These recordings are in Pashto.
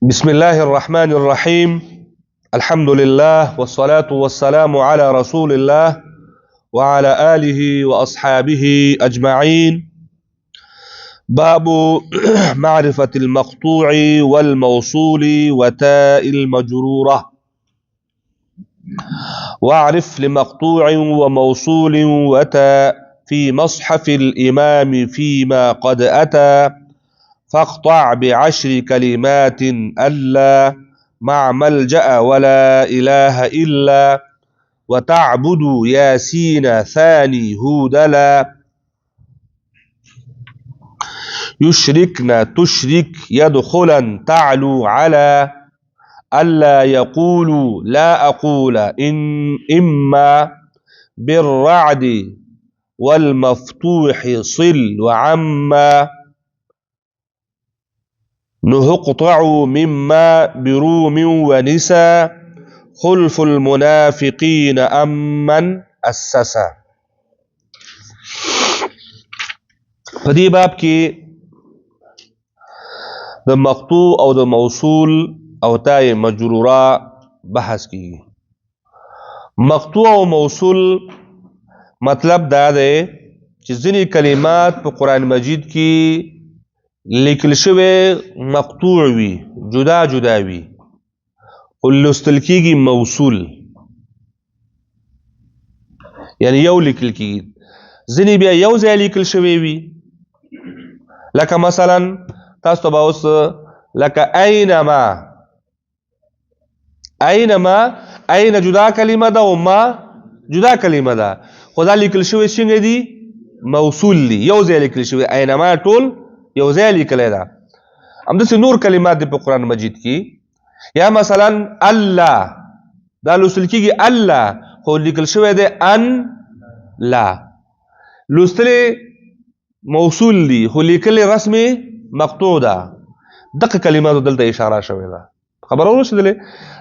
بسم الله الرحمن الرحيم. الحمد لله والصلاة والسلام على رسول الله وعلى آله وأصحابه أجمعين. باب معرفة المقطوع والموصول وتاء المجرورة. واعرف لمقطوع وموصول وتاء في مصحف الإمام فيما قد أتى، فاقطع ب10 كلمات ألا مع ملجأ ولا إله إلا، وتعبد ياسين ثاني هودلا، يشركن تشرك يدخلا تعلو على، ألا يقول لا أقول إما بالرعد والمفتوح صل وعما، نهقطع مما بروم ونسا، خلف المنافقين أمن أسسا. فدي باب کې د مقطوع او د موصول او تاء مجروره بحث کیږي. مقطوع او موصول مطلب دا دی چې ځینې کلمات په قرآن مجید کې لیکل شوی مقطوع وي، جدا جدا وي، خو لوستل کیږي موصول، یعنی یو لیکل کیږي. ځینې بیا یو ځای لیکل شوی وي، لکه مثلا تاسو ته به اوس لکه اینما، این جدا کلمه ده او ما جدا کلمه ده، خو دا لیکل شوی څنګه دي؟ موصول دي، یو ځای لیکل شوی. اینما ټول یو ځای لیکلی ده. همداسې نور کلمات دي په قرآن مجید کې، یا مثلا الله، دا لوستل کیږي الله، خو لیکل شوی دی ان لا. لوستلې موصول دي خو لیکلې رسم مقطوع ده. دغه کلماتو دلته اشاره شوې ده. خبره ورسېدلې؟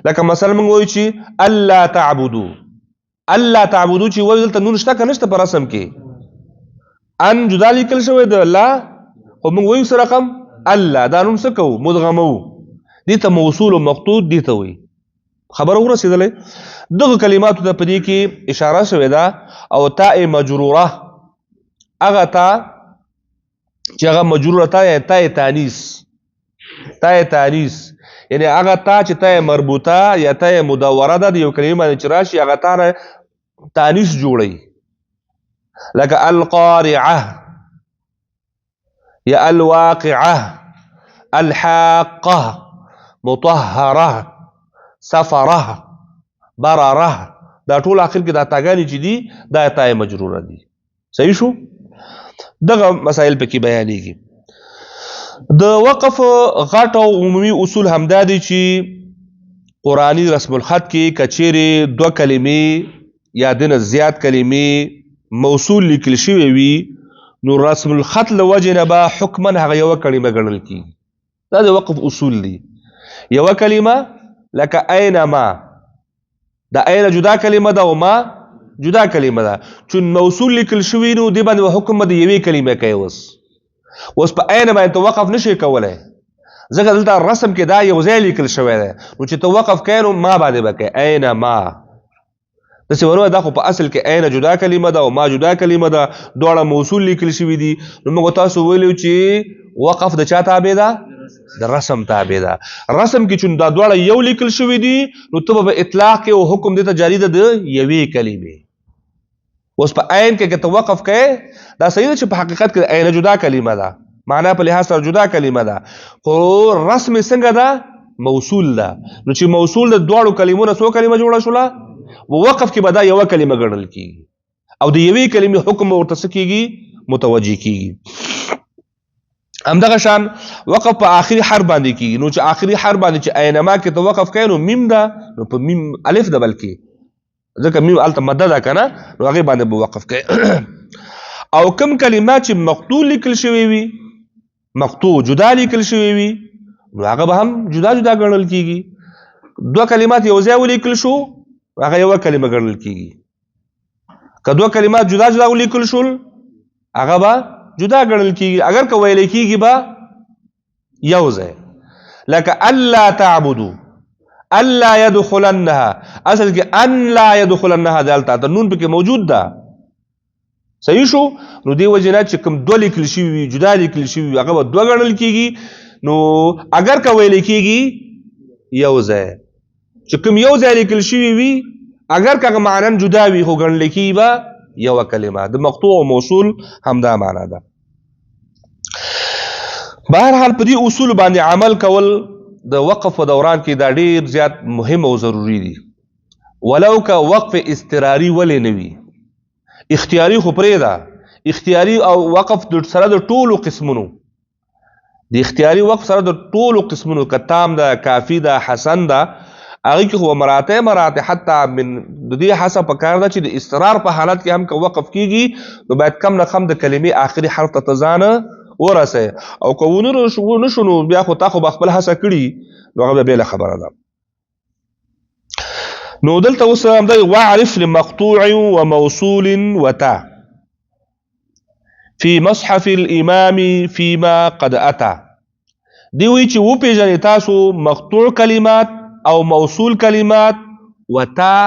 لکه مثلا موږ وایو چې الله تعبدو، الله تعبدو چې وایو دلته نون شته که نشته په رسم کې؟ ان جدا لیکل شوی ده الله، خو موږ وایو څه رقم؟ الله. دا نوم څه کوو؟ مدغمو. دې ته موصول او مقطوع دې ته وایي. خبره ورسېدلې؟ دغه کلماتو ته په دې کې اشاره شوې ده. او تاء مجروره، هغه تا چې هغه مجروره تا یا تاء تانیث، تاء تانیث یعنی هغه تا چې تاء مربوطه یا تاء مدوره ده، د یو کلمې باندې چې راشي هغه تا تانیث جوړوي. لکه القارعه یا الواقعه، الحاقه، مطهره، سفره، برره، دا ټول اخر کې دا تاګانې چې دي دا تاء مجروره دي. صحیح شو؟ دغه مسائل پکې بیانېږي. د وقف غټ او عمومي اصول همدا دي چې قرآني رسم الخط کې کچېرې 2 کلمې یا دنه زیات کلمې موصول لیکل شوی وي، نو رسم الخط له وجې نه به حکما هغه یوه کلمه ګڼل کېږي. دا د وقف اصول دي. یوه کلمه لکه اینما، د این جدا کلمه ده او ما جدا کلمه ده، چون موصول لیکل شوی نو دې باندې حکم د یوې کلمه کوي. اوس په این باندې ته وقف نشي کولی، ځکه دلته رسم کې دا یو ځای لیکل شوی دی، نو چې ته وقف کوې نو ما باندې به کوې اینما. داسې ونه دا خو په اصل کې این جدا کلمه ده او ما جدا کلمه ده، دواړه موصول لیکل شوي دي. نو موږ تاسو ویلو چې وقف د چا تابع ده؟ د رسم تابع ده. رسم کې چون دا دواړه یو لیکل شوي دي، نو ته به اطلاق کې او حکم دې ته جاری ده د یوې کلمې. اوس په عین کې که ته وقف کوې، دا صحیح ده چې په حقیقت کې عین جدا کلمه ده، معنا په لحاظ سره جدا کلمه ده، خو رسم څنګه ده؟ موصول ده. نو چې موصول د دواړو کلمو نه څو کلمه جوړه شوله؟ وقف کې به دا یوه کلمه ګڼل کېږي او د یوې کلمې حکم ورته څه کېږي؟ متوجه کېږي. همدغه شان وقف په آخري حرف باندې کېږي. نو چې آخري حرف باندې چې اینما کې ته وقف کوې نو میم ده، نو په میم الف ده، بلکې ځکه میم هلته مده ده که نه، نو هغې باندې به وقف کوې. او کوم کلمات چې مقطوع لیکل شوی وي، مقطوع جدا لیکل شوی وي، نو هغه به هم جدا جدا ګڼل کېږي. 2 کلمات یو ځای ولیکل شو، هغه یوه کلمه ګڼل کېږي. که 2 کلمات جدا جدا ولیکل شول، هغه به جدا ګڼل کېږي. اگر که ویل کېږي به یو ځای. لکه الله تعبدو الله يدخلنها، اصل کې ان لا يدخلنها دلته د نون پکې موجود ده. صحیح شو؟ نو دی وجنه چې کوم دوه لیکل شوي وي جدا لیکل شوي وي هغه به دوه ګڼل کېږي. نو اگر که ویل کېږي یو ځای، چې کوم یو ځای لیکل شوي وي اگر که معنن جدا وي خو ګڼل کېږي به یوه کلمه. د مقطوع او موصول همدا معنا ده. بهرحال په دې اصول باندې عمل کول د وقف په دوران کې دا ډیر زیات مهم او ضروری دي. ولو که وقف اضطراري ولې نه وي، اختیاري خو پرېږده، اختیاري او وقف سره د ټولو قسمونو، د اختیاري وقف سره د ټولو قسمونو که تام ده کافي ده حسن ده هغې کې خو مراتع حتی من د دې حسب په کار ده چې د اضطرار په حالت کې هم که وقف کېږي نو باید کم نه کم د کلمې آخري حرف ته ځان ورسوي، او که ونه شو نو بیا خو تا خو به خپل هڅه کړي نو هغه بیا بېله خبره ده. نو دلته اوس همدا واعرف لمقطوع وموصول وتا في مصحف الامام فيما قد اتى. دی وی چې وپېژنئ تاسو مقطوع کلمات او موصول کلمات وتا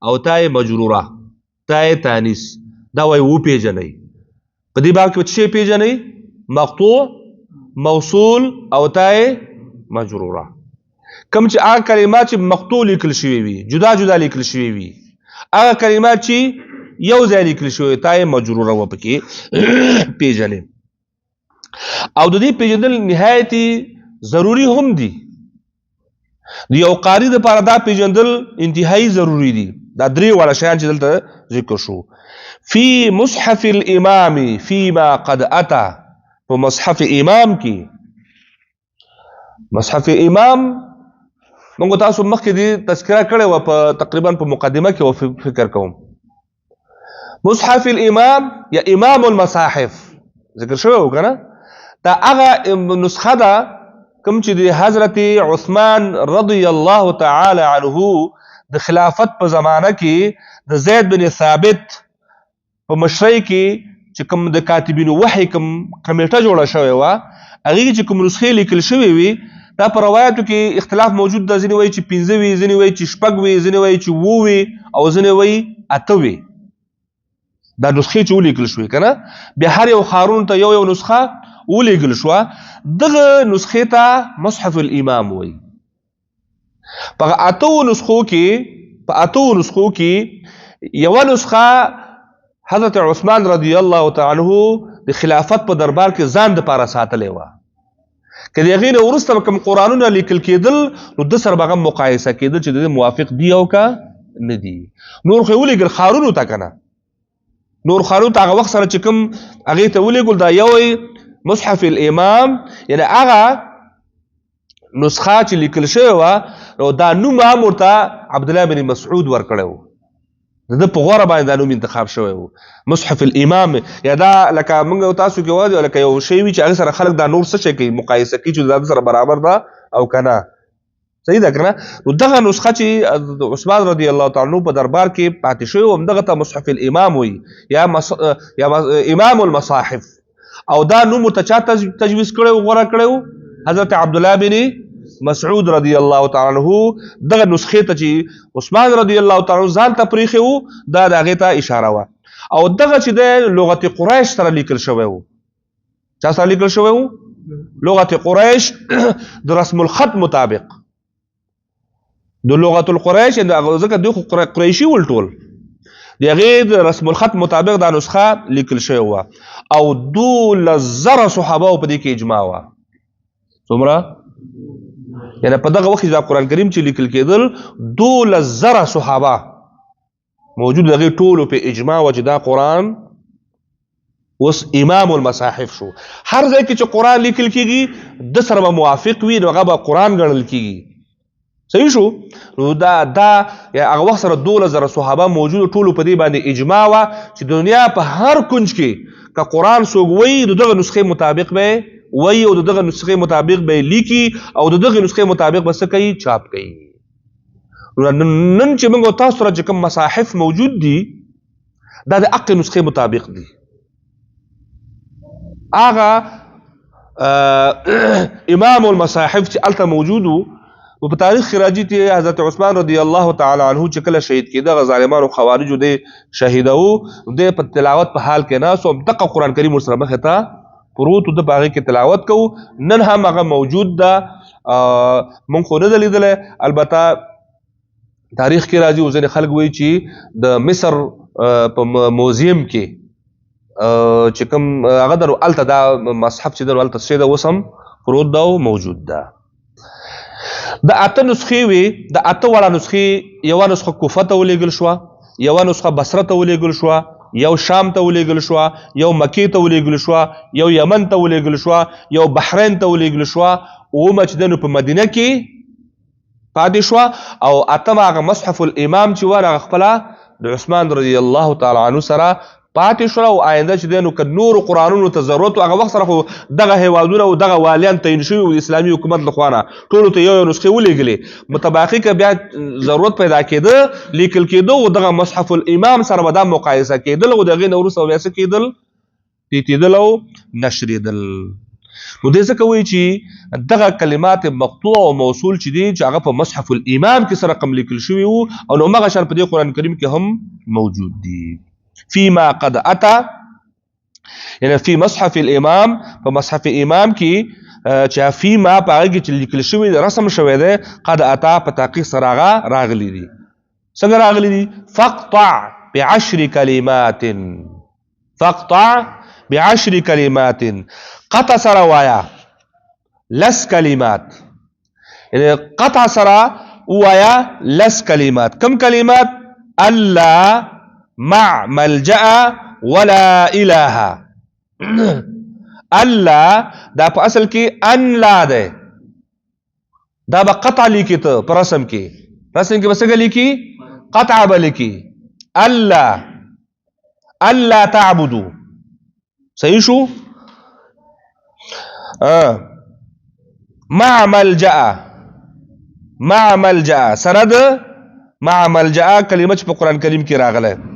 او تای مجروره تای تانیس دا وی وپېژنئ. په دې باب کې څه پیژنئ؟ مقطوع، موصول او تای مجروره. کم چې هغه کلمات چې مقطوع لیکل شوي وي جدا جدا لیکل شوي وي، هغه کلمات چې یو ځای لیکل شوي تای مجروره و پکې پیژنئ. او د دې پیژندل نهایتي ضروري هم دي. د یو قاري دپاره دا پیژندل انتهایی ضروري دي. دا درې واړه شیان چې دلته ذکر شو. فی مصحف الامام فیما قد اتا، په مصحف امام کې، مصحف امام موږ تاسو مخکې دې تذکره کړې وه په تقریبا په مقدمه کې فکر کوم. مصحف الامام یا امام المصاحف ذکر شوی و که نه؟ دا هغه نسخه ده کوم چې د حضرت عثمان رضی الله تعالی عنه د خلافت په زمانه کې د زید بن ثابت په مشرۍ کې چې کوم د کاتبینو وحی کوم کمیټه جوړه شوې وه هغې چې کوم نسخې لیکل شوې وي دا په روایاتو کې اختلاف موجود ده. ځینې وایي چې 5 وي، ځینې وایي چې 6 وي، ځینې وایي چې 7 وي او ځینې وایي 8 وي. دا نسخې چې ولیکل شوې که نه بیا هر یو ښارونو ته یو نسخه ولیکل شوه. دغه نسخې ته مصحف الامام وایي. په 8 نسخو کې یوه نسخه حضرت عثمان رضی الله تعالی عنه د خلافت په دربار کې ځان دپاره ساتلی وه. که د هغې نه وروسته کوم قرآنونه لیکل کېدل نو ده سره به هغه مقایسه کېدل چې د دې موافق دي او که نه دي. نور خو یې ولیږل ښارونو ته که نه، نور ښارونو ته هغه وخت سره چې کوم هغې ته ولیږل دا یو مصحف الامام یعنی هغه نسخه چې لیکل شوې وه نو دا نوم هم ورته عبدالله بن مسعود ورکړی و، د ده په غوره باندې دا نوم انتخاب شوی و مصحف الامام. یا دا لکه موږ تاسو کې وایو لکه یو شی وي چې هغې سره خلک دا نور څه شی کوي مقایسه کوي چې دا د سره برابر ده او که نه. صحیح ده که نه؟ نو دغه نسخه چې عثمان رضی الله تعالی عنه په دربار کې پاتې شوی و همدغه ته مصحف الامام وایي یا امام المصاحف. او دا نوم ورته چا تجویز کړی و غوره کړی و؟ حضرت عبدالله بن مسعود رضی الله تعالی عنه. دغه نسخې ته چې عثمان رضی الله تعالی عنه ځان ته پریښی و دا د هغې ته اشاره وه. او دغه چې د لغت قریش سره لیکل شوی و. چا سره لیکل شوی و؟ لغت قریش د رسم الخط مطابق، د لغت القریش ځکه دوی خو قریشي ول ټول، د هغې د رسم الخط مطابق دا نسخه لیکل شوی وه. او 12,000 صحابه په دې کې اجماع وه. څومره؟ یعنی په دغه وخت دا قرآن کریم چې لیکل کېدل 12,000 صحابه موجود هغې ټولو په اجماع وه چې دا قرآن اوس امام المصاحف شو. هر ځای کې چې قرآن لیکل کېږي د سره به موافق وي نو هغه به قرآن ګڼل کېږي. صحیح شو؟ نو دا هغه وخت سره 12,000 صحابه موجود ټولو په دې باندې اجماع وه چې د دنیا په هر کنج کې که قرآن څوک وایي د دغه نسخې مطابق به وایي او د دغه نسخې مطابق به یې لیکي او د دغه نسخې مطابق به څه کوي؟ چاپ کوي. نن چې موږ تاسو سره چې کوم مصاحف موجود دي دا د هغې نسخې مطابق دي. هغه امام المصاحف چې الته موجود او په تاریخ کې راځي چې حضرت عثمان رضی الله تعالی عنہ چې کله شهید کېده غزالمانو خوارجو د شهیدو د په تلاوت په حال کې ناس او دغه قران کریم سره مخه ته پروت د باغ کې تلاوت کو نن هم هغه موجود ده مونږ خو نه لیدل البته تاریخ کې راځي او ځینې خلک وایي چې د مصر په موزیم کې چې کوم هغه درو الته دا مصحف چې درو الته څه دا وسم پروت دا موجود ده د اته نسخې وي د اته وړه نسخې یو نسخه کوفه ته ولېږل شو یو نسخه بصره ته ولېږل شو یو شام ته ولېږل شو یو مکی ته ولېږل شو یو یمن ته ولېږل شو یو بحرین ته ولېږل شو او مچدنو په مدینه کې پاتې شو او اتم هغه مصحف الامام چې ورغه خپل د عثمان رضی الله تعالی عنہ سره پاتې شو او آینده چې دنو ک نور قرانونو ته ضرورت هغه وخت سره دغه هیوادونه او دغه والیان تعین شوی او اسلامي حکومت لخوانه ټول ته یو نسخه ولېږلې متباقي ک بیا ضرورت پیدا کېده لیکل کېده او دغه مصحف الامام سره ودا مقایسه کېدل او دغه نور سره ویسه کېدل تیتیدل او نشریدل نو دې څه کوي چې دغه کلمات مقطوع او موصول چې دي چې هغه په مصحف الامام کې سره رقم لیکل شوی او نو مغه شان په دې قران کریم کې هم موجود دي فيما قد اتى یعنی فی مصحف الامام په مصحف امام کې چې فيما په هغه کې لیکل شوی رسم شوی دی قد اتا په تحقیق سره راغلی دي څنګه راغلی دي فقطع بعشر كلمات فقطع بعشر كلمات قطع سره وایا لس کلمات یعنی قطع سره وایا لس کلمات کم کلمات الله مع ملجأ ولا اله الله دا په اصل کې ان لا ده دا به قطع لیکي ته پر رسم کې بسګه لیکي قطع به لیکي الله تعبدوا صحیح شو مع ملجأ سند مع ملجأ کلمه په قران کریم کې راغله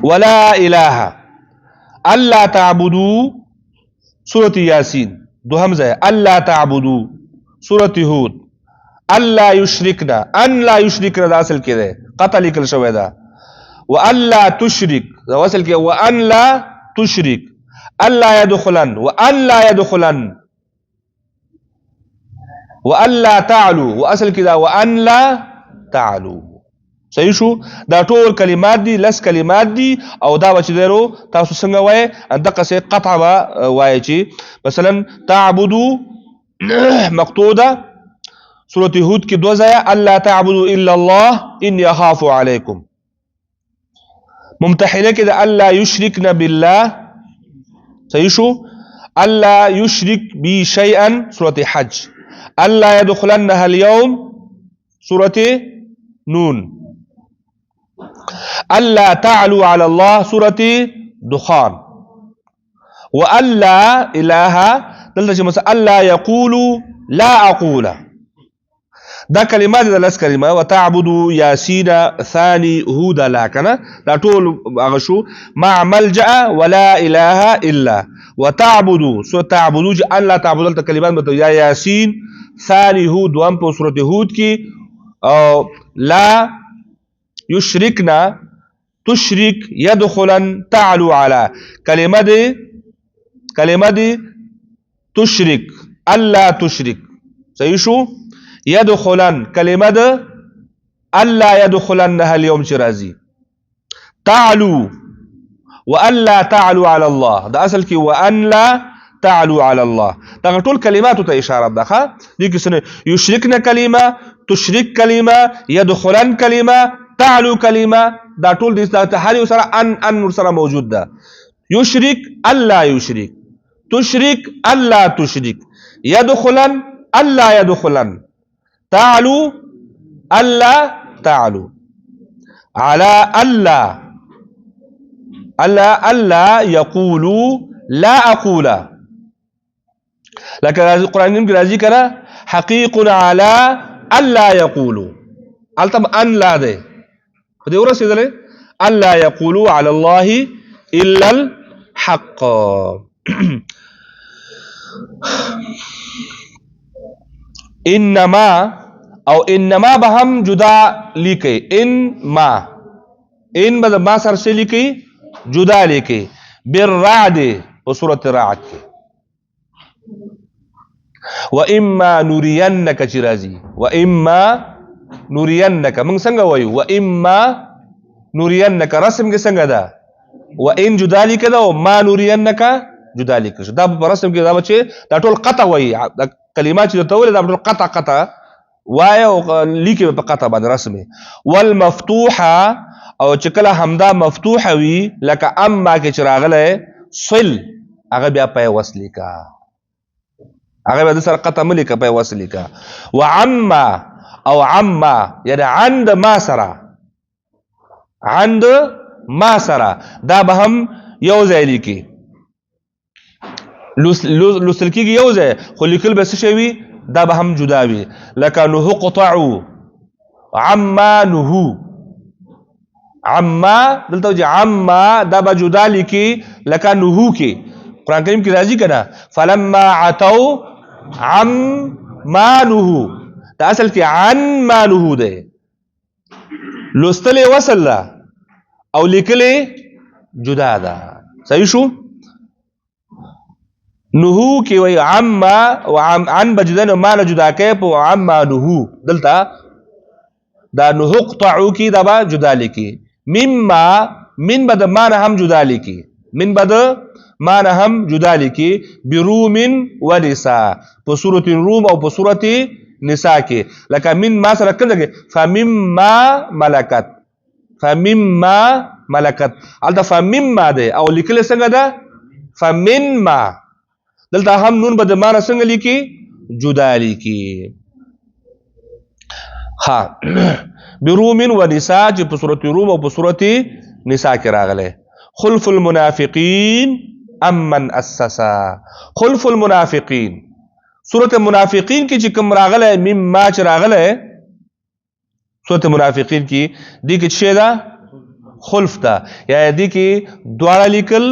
ولا اله الا تعبدوا سوره یاسین دوهم ځای الا تعبدوا سوره هود الا يشركنا ان لا يشركنا دا اصل کې ده قطع لیکل شوی ده والا تشرك دا اصل کې وان لا تشرك الا يدخلن وان لا يدخلن والا تعلو واصل کې دا وان لا تعلو صحیح شو دا ټول کلمات دي لس کلمات دي او دا بچ درو تاسو څنګه وای دغه څه قطع وای چې مثلا تعبدوا مقطوده سوره هود کې دوه ځای الله تعبدوا الا الله اني اخاف عليكم ممتحنه کې دا الله يشركنا بالله صحیح شو الله يشرك بي شيئا سوره حج الله يدخلنها اليوم سوره نون ألا تعلوا على الله سورة دخان وألا إله دلته مثلا ألا يقولوا لا أقول دا کلمات د لس کلمه وتعبدوا ياسين ثاني هود لا کنه دا ټول هغه شو مع ملجأ ولا اله الا وتعبدوا سو تعبدوا ان لا تعبدوا د کلمات مته یا یاسین ثاني هود وان په سورته هود کې او لا يشركنا تشرك يدخلن تعلو على كلمه دي تشرك الا تشرك صحیح شو يدخلن كلمه ده الا يدخلنها اليوم شرازي تعلو وان لا تعلو على الله ده اصل کې وان لا تعلو على الله دا ټول کلماتو ته اشاره ده دي کې يشركنا كلمه تشرك كلمه يدخلن كلمه تعلو كلمه دا ټول د تحری سره ان سره موجود ده يشرك الا يشرك تشرك الا تشرك يدخلن الا يدخلن تعلو الا تعلو على الا يقولوا لا اقول لكن القران راضي كده حقيق على الا يقولوا التم ان لا ده دې ورسېدلې الا يقولوا على الله الا الحق انما او انما به هم جدا لیکي ان به ما سره څه لیکي جدا لیکي بالرعد په سورۃ الرعد کې واما نرينك چرازي واما نرينك موږ څنګه وایو واما نرينك رسم کې څنګه ده وان جدا لیکه ده او ما نرينك جدا لیکه دا په رسم کې دا بچي دا ټول قطع وایي کلمات چې ته ولې دا ټول قطع وای او لیکي په قطع باندې رسمي والمفتوحه او چې کله همدا مفتوحه وي لکه اما کې چراغله صل هغه بیا په وصل کا هغه به سره قطع ملک په وصل کا وعما او عما یعنی عند ما سره عند ما سره دا به هم یو ځای لیکي لوستل کېږي یو ځای خو لیکل به څه شی وي دا به هم جدا وي لکه نهو قطعو عما نهو عما دلته چې عما دا به جدا لیکي لکه نهو کې قرآن کریم کې راځي کنه فلما عتو عم ما نهو دا اصل کې عن ما نهو ده لوستل وصل ده او لیکل جدا ده صحیح شو نهو کې وای عما عن بجدن ما نه جدا کې په عما نهو دلته دا نهو قطعو کې دا به جدا لیکي مما من بد ما نه هم جدا لیکي من بد ما نه هم جدا لیکي بروم ونساء په سورۃ الروم او په سورۃ نساء کې لکه من ما سره کړه فمما ملکت الته فمما ده او لیکل څنګه ده فمنما دلته هم نون بد ما نه څنګه لیکي جدا لیکي ها بروم ونساء چې په سورۃ الروم او په سورۃ نساء کې راغله خلف المنافقین امن اسسا خلف المنافقین سورۃ المنافقین کې چې کوم راغله مما چې راغله سورۃ المنافقین کې دې کې څه ده خلف ده یا دې کې دواړه لیکل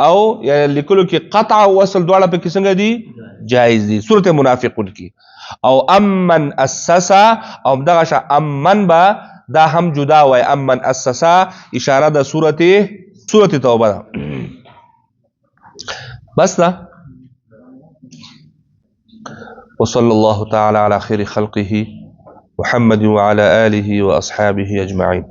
او یا لیکلو کې قطع او وصل دواړه په کې څنګه دي جایز دي سورۃ المنافقون کې او امن اسسا او دغه ش امن با دا هم جدا وای امن اسسا اشاره د سورۃ توبه ده بس ده وصلى الله تعالى على خير خلقه محمد وعلى آله وأصحابه أجمعين